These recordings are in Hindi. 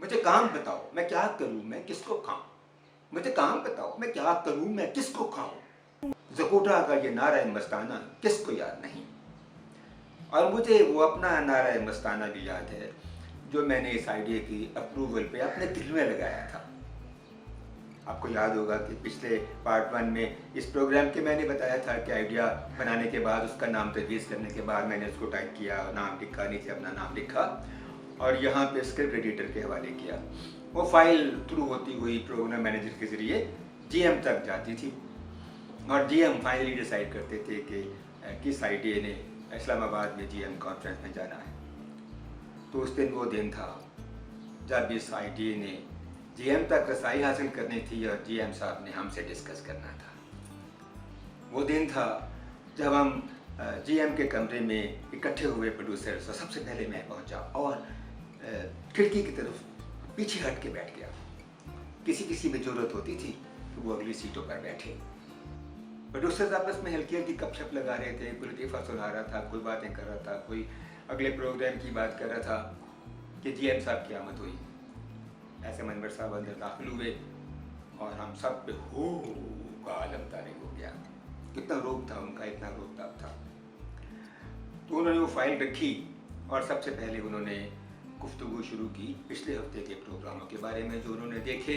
मुझे काम बताओ मैं क्या करूं, मैं किसको खाऊं। मुझे काम बताओ मैं क्या करूं, मैं किसको खाऊं। ज़कोटा का ये नारा मस्ताना किसको याद नहीं। और मुझे वो अपना नारा मस्ताना भी याद है जो मैंने इस आइडिया की अप्रूवल पे अपने दिल में लगाया था। आपको याद होगा कि पिछले पार्ट 1 में इस प्रोग्राम के मैंने बताया था कि आइडिया बनाने के बाद उसका नाम तजवीज़ करने के बाद मैंने उसको टाइप किया, नाम लिखा, नीचे अपना नाम लिखा और यहाँ पे स्क्रिप्ट एडिटर के हवाले किया। वो फाइल थ्रू होती हुई प्रोग्राम मैनेजर के ज़रिए जीएम तक जाती थी और जीएम फाइनली डिसाइड करते थे कि किस आइडिया ने इस्लामाबाद में जीएम कॉन्फ्रेंस में जाना है। तो उस दिन वो दिन था जब इस आइडिया ने जीएम तक रसाई हासिल करनी थी और जीएम साहब ने हमसे डिस्कस करना था। वो दिन था जब हम जीएम के कमरे में इकट्ठे हुए प्रोड्यूसर्स और सबसे पहले मैं पहुंचा और खिड़की की तरफ पीछे हट के बैठ गया। किसी में ज़रूरत होती थी तो वो अगली सीटों पर बैठे। प्रोड्यूसर्स आपस में हल्की हल्की गपशप लगा रहे थे, कोई लतीफ़ा सुना रहा था, कोई बातें कर रहा था, कोई अगले प्रोग्राम की बात कर रहा था कि जीएम साहब की आमद हुई। ऐसे मनवर साहब अंदर दाखिल हुए और हम सब पे हो का आलम तारी हो गया। कितना रोब था उनका, इतना रोबताब था। तो उन्होंने वो फाइल रखी और सबसे पहले उन्होंने गुफ्तगू शुरू की पिछले हफ्ते के प्रोग्रामों के बारे में जो उन्होंने देखे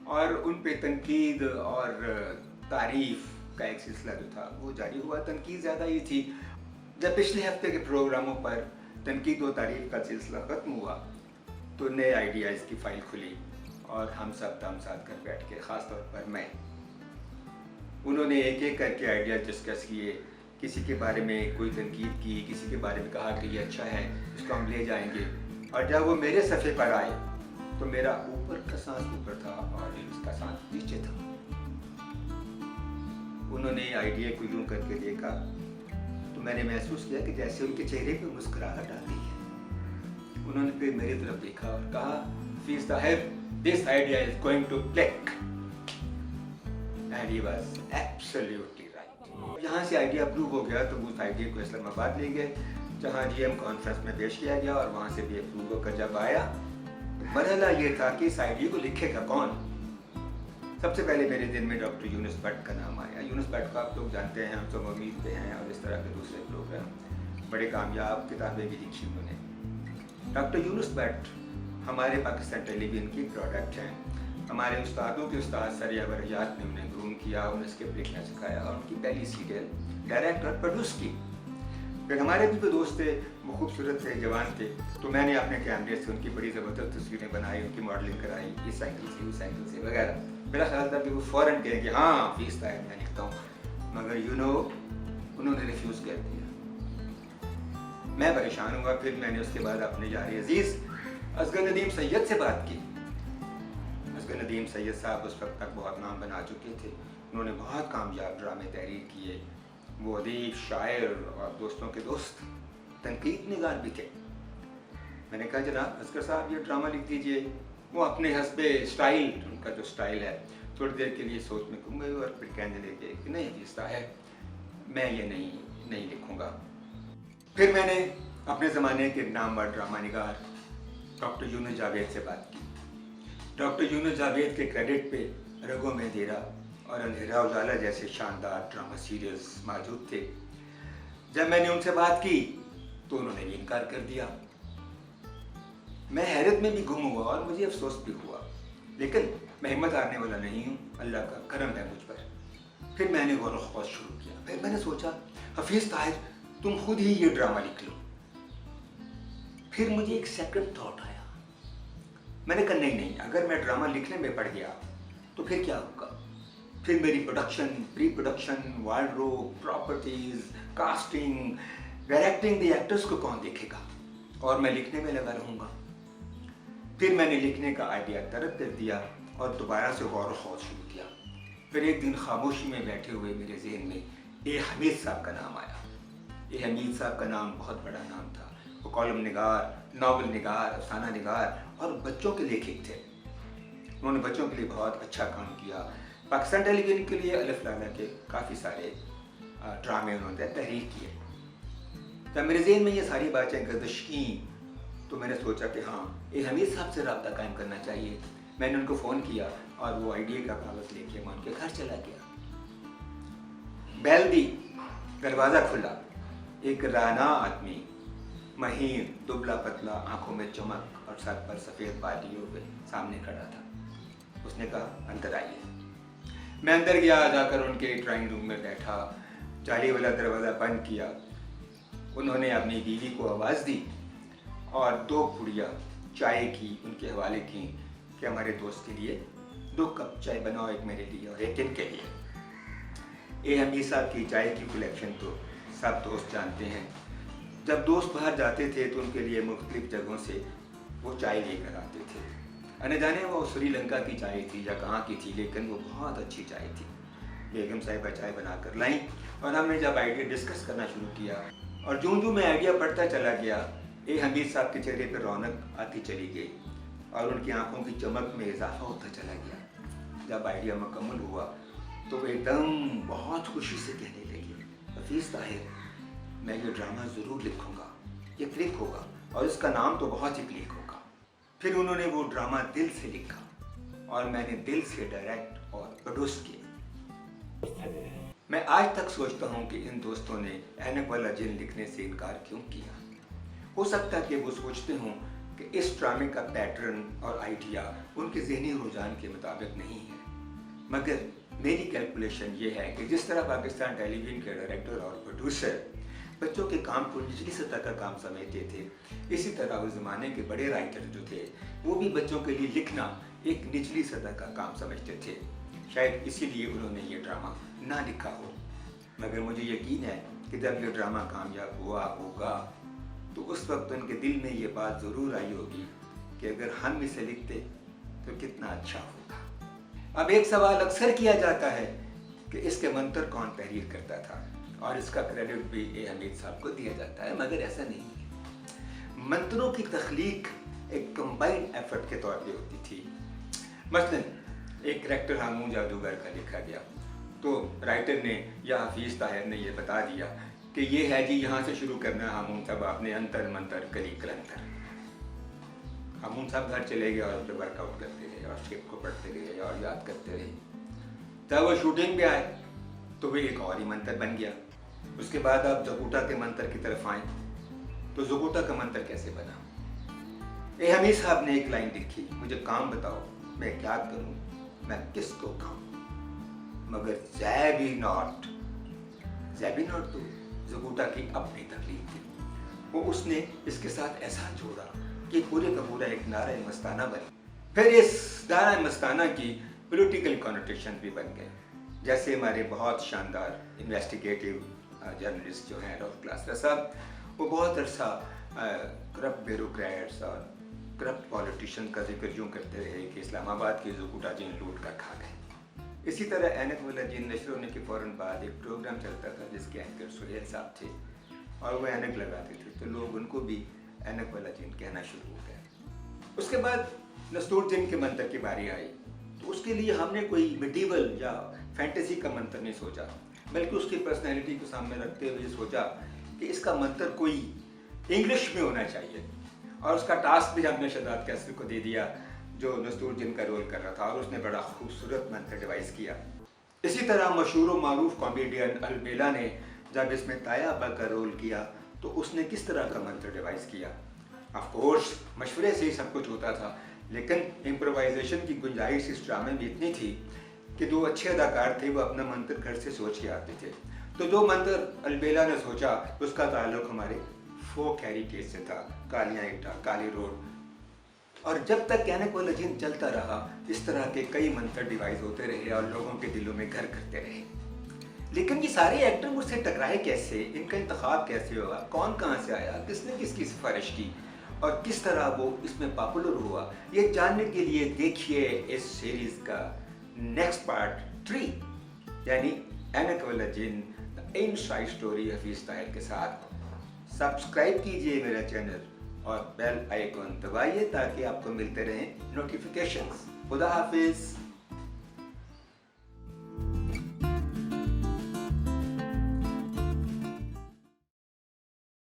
और उन पे तनकीद और तारीफ़ का एक सिलसिला जो था वो जारी हुआ। तनकीद ज़्यादा ही थी। जब पिछले हफ्ते के प्रोग्रामों पर तनकीद और तारीफ़ का सिलसिला ख़त्म हुआ तो नए आइडियाज़ की फ़ाइल खुली और हम सब दम साथ कर बैठ के, ख़ास तौर पर मैं, उन्होंने एक एक करके आइडिया डिस्कस किए। किसी के बारे में कोई तनकीद की, किसी के बारे में कहा कि ये अच्छा है, इसको हम ले जाएंगे। और जब वो मेरे सफ़े पर आए तो मेरा ऊपर का सांस ऊपर था और उसका सांस नीचे था। उन्होंने आइडिया को यूँ करके देखा तो मैंने महसूस किया कि जैसे उनके चेहरे पे मुस्कुराहट आ गई है। उन्होंने फिर मेरी तरफ देखा और कहा, Hafeez sahab, this idea is going to click. And he was absolutely right. यहाँ से आइडिया अप्रूव हो गया तो उस आइडिया को इस्लामाबाद ले गए जहाँ जीएम कॉन्फ्रेंस में पेश किया गया और वहाँ से भी अप्रूव होकर जब आया तो मरहला ये था कि इस आइडिया को लिखेगा कौन। सबसे पहले मेरे दिन में डॉक्टर यूनुस भट्ट का नाम आया। यूनुस भट्ट को आप लोग जानते हैं, हम सब उम्मीद पे हैं और इस तरह के दूसरे प्रोग्राम, बड़े कामयाब किताबें भी लिखी उन्होंने। डॉक्टर यूनुस भट्ट हमारे पाकिस्तान टेलीविज़न की प्रोडक्ट हैं। हमारे उस्तादों के उस्ताद सर अबर हयात ने उन्हें ग्रूम किया, उन्हें स्क्रिप्ट लिखना सिखाया और उनकी पहली सीरियल डायरेक्ट और प्रोड्यूस की। फिर हमारे भी दोस्त थे, वो खूबसूरत थे, जवान थे, तो मैंने अपने कैमरे से उनकी बड़ी ज़बरदस्त तस्वीरें बनाई, उनकी मॉडलिंग कराई, इस एंगल से उस एंगल से वगैरह। मेरा ख्याल था कि वो फ़ौरन कहे कि हाँ फीस था मैं लिखता हूँ, मगर उन्होंने रिफ्यूज़ कर दिया। मैं परेशान हुआ। फिर मैंने उसके बाद अपने यार अजीज़ असगर नदीम सैयद से बात की। असगर नदीम सैयद साहब उस वक्त तक बहुत नाम बना चुके थे। उन्होंने बहुत कामयाब ड्रामे तहरीर किए। वो अदीब, शायर और दोस्तों के दोस्त, तनकीद निगार भी थे। मैंने कहा जनाब असगर साहब ये ड्रामा लिख दीजिए। वो अपने हस्बे स्टाइल, उनका जो स्टाइल है, थोड़ी देर के लिए सोच में घूम गए और फिर कहने लगे कि नहीं रिश्ता है, मैं ये नहीं लिखूँगा। फिर मैंने अपने ज़माने के नामवर ड्रामा निगार डॉक्टर यूनुस जावेद से बात की। डॉक्टर यूनुस जावेद के क्रेडिट पे रगों में अंधेरा और अंधेरा उजाला जैसे शानदार ड्रामा सीरियल्स मौजूद थे। जब मैंने उनसे बात की तो उन्होंने भी इनकार कर दिया। मैं हैरत में भी गुम हुआ और मुझे अफसोस भी हुआ, लेकिन मैं हिम्मत हारने वाला नहीं हूँ। अल्लाह का करम है मुझ पर। फिर मैंने गौर ख्वास शुरू किया। फिर मैंने सोचा हफीज़ ताहिर तुम खुद ही ये ड्रामा लिख लो। फिर मुझे एक सेकंड थॉट आया। मैंने कहा नहीं, अगर मैं ड्रामा लिखने में पड़ गया तो फिर क्या होगा। फिर मेरी production, pre production, wardrobe, properties, casting, directing, the actors को कौन देखेगा, और मैं लिखने में लगा रहूँगा। फिर मैंने लिखने का आइडिया तरक कर दिया और दोबारा से गौर ख्वास शुरू किया। फिर एक दिन खामोशी में बैठे हुए मेरे जहन में ए हमीद साहब का नाम आया। ए हमीद साहब का नाम बहुत बड़ा नाम था। वो कॉलम निगार, नावल निगार, अफसाना निगार और बच्चों के लेखक थे। उन्होंने बच्चों के लिए बहुत अच्छा काम किया। पाकिस्तान टेलीविज़न के लिए अलिफ लाला के काफ़ी सारे ड्रामे उन्होंने तहरीर किए। जब मेरे जहन में ये सारी बातें गर्दिश की तो मैंने सोचा कि हाँ, ये हमीद साहब से रब्ता कायम करना चाहिए। मैंने उनको फ़ोन किया और वो आईडीए का कागज़ लेके मैं उनके घर चला गया। बैल दी, दरवाज़ा खुला, एक राना आदमी, महीन, दुबला पतला, आंखों में चमक और सर पर सफ़ेद बालियों पे सामने खड़ा था। उसने कहा, अंदर आइए। मैं अंदर गया, जाकर उनके ड्राइंग रूम में बैठा, जाली वाला दरवाज़ा बंद किया। उन्होंने अपनी बीवी को आवाज़ दी और 2 पुड़िया चाय की उनके हवाले की कि हमारे दोस्त के लिए 2 कप चाय बनाओ, एक मेरे लिए और एक इनके लिए। ये हमीद साहब की चाय की कलेक्शन तो सब दोस्त जानते हैं। जब दोस्त बाहर जाते थे तो उनके लिए मुख्तलिफ जगहों से वो चाय लेकर आते थे। अने जाने वो श्रीलंका की चाय थी या कहाँ की थी, लेकिन वो बहुत अच्छी चाय थी। बेगम साहिबा चाय बनाकर लाई और हमने जब आइडिया डिस्कस करना शुरू किया और जो मैं आइडिया पढ़ता चला गया, ये हमीद साहब के चेहरे पर रौनक आती चली गई और उनकी आंखों की चमक में इजाफा होता चला गया। जब आइडिया मुकम्मल हुआ तो वो एकदम बहुत खुशी से कहने लगी, हफीज़ ताहिर, मैं ये ड्रामा ज़रूर लिखूँगा, ये क्लिक होगा और इसका नाम तो बहुत ही क्लिक होगा। फिर उन्होंने वो ड्रामा दिल से लिखा और मैंने दिल से डायरेक्ट और प्रोड्यूस किया। मैं आज तक सोचता हूँ कि इन दोस्तों ने ऐनक वाला जिन लिखने से इनकार क्यों किया। हो सकता है कि वो सोचते हों कि इस ड्रामे का पैटर्न और आइडिया उनके ज़हनी रुझान के मुताबिक नहीं है, मगर मेरी कैलकुलेशन ये है कि जिस तरह पाकिस्तान टेलीविज़न के डायरेक्टर और प्रोड्यूसर बच्चों के काम को निचली सतह का काम समझते थे, इसी तरह उस ज़माने के बड़े राइटर जो थे वो भी बच्चों के लिए लिखना एक निचली सतह का काम समझते थे। शायद इसीलिए उन्होंने ये ड्रामा ना लिखा हो, मगर मुझे यकीन है कि जब ये ड्रामा कामयाब हुआ होगा तो उस वक्त उनके दिल में ये बात ज़रूर आई होगी कि अगर हम इसे लिखते तो कितना अच्छा होगा। अब एक सवाल अक्सर किया जाता है कि इसके मंतर कौन तहरीर करता था और इसका क्रेडिट भी ए हमीद साहब को दिया जाता है, मगर ऐसा नहीं है। मंत्रों की तख्लीक एक कंबाइंड एफर्ट के तौर पे होती थी। मसलन एक करैक्टर हामून जादूगर का लिखा गया तो राइटर ने या हफीज़ ताहिर ने ये बता दिया कि ये है जी, यहाँ से शुरू करना है हामून साहब आपने अंतर मंतर कली कलंतर। हामून साहब घर चले गए और उस पर वर्कआउट करते रहे और स्क्रिप्ट को पढ़ते रहे और याद करते रहे। जब वो शूटिंग पे आए तो वो एक और ही मंत्र बन गया। उसके बाद आप जगूटा के मंत्र की तरफ आए तो जगूटा का मंत्र कैसे बना। ए हमीद साहब ने एक लाइन लिखी, मुझे काम बताओ, मैं क्या करूं, मैं किसको खाऊं, मगर ज़ैबी नॉट तो जगूटा की अपनी तकलीफ थी। वो उसने इसके साथ ऐसा जोड़ा कि पूरे का पूरा एक नारा मस्ताना बना। फिर इस नारा मस्ताना की पॉलिटिकल कॉनोटेशन भी बन गए। जैसे हमारे बहुत शानदार इन्वेस्टिगेटिव जर्नलिस्ट जो हैं रऊफ क्लासरा साहब, वो बहुत अरसा करप्ट ब्यूरोक्रेट्स और करप्ट पॉलिटिशियन का जिक्र यूँ करते रहे कि इस्लामाबाद की ज़ुकूटा जिन लूट कर खा गए। इसी तरह ऐनक वाला जिन नशर होने के फ़ौरन बाद एक प्रोग्राम चलता था जिसके एंकर सुहेल साहब थे और वो ऐनक लगाते थे, तो लोग उनको भी ऐनक वाला जिन कहना शुरू हो गया। उसके बाद नस्तूर जिन के मंत्र की बारी आई तो उसके लिए हमने कोई मिडीवल या फैंटेसी का मंत्र नहीं सोचा, बल्कि उसकी पर्सनैलिटी को सामने रखते हुए सोचा कि इसका मंत्र कोई इंग्लिश में होना चाहिए। और उसका टास्क भी हमने शहजाद कैसर को दे दिया जो नस्तूर जिन का रोल कर रहा था, और उसने बड़ा खूबसूरत मंत्र डिवाइस किया। इसी तरह मशहूर व मारूफ कॉमेडियन अलबेला ने जब इसमें ताया अब्बा का रोल किया तो उसने किस तरह का मंत्र डिवाइस किया। ऑफ कोर्स मशवरे से ही सब कुछ होता था, लेकिन इम्प्रोवाइजेशन की गुंजाइश इस ड्रामे में इतनी थी कि 2 अच्छे अदाकार थे, वो अपना मंत्र घर से सोच के आते थे। तो जो मंत्र अलबेला ने सोचा उसका ताल्लुक हमारे फोक हेरिटेज से था, कालियाँ ईटा, काली रोड। और जब तक ऐनक वाला जिन चलता रहा इस तरह के कई मंत्र डिवाइस होते रहे और लोगों के दिलों में घर करते रहे। लेकिन ये सारे एक्टर मुझसे टकराए कैसे, इनका इंतखाब कैसे हुआ, कौन कहाँ से आया, किसने किसकी सिफारिश की और किस तरह वो इसमें पॉपुलर हुआ, ये जानने के लिए देखिए इस सीरीज़ का नेक्स्ट पार्ट 3 यानी ऐनक वाला जिन the inside story Hafeez Tahir के साथ। सब्सक्राइब कीजिए मेरा चैनल और बेल आइकॉन दबाइए ताकि आपको मिलते रहें नोटिफिकेशंस। खुदा हाफिज़।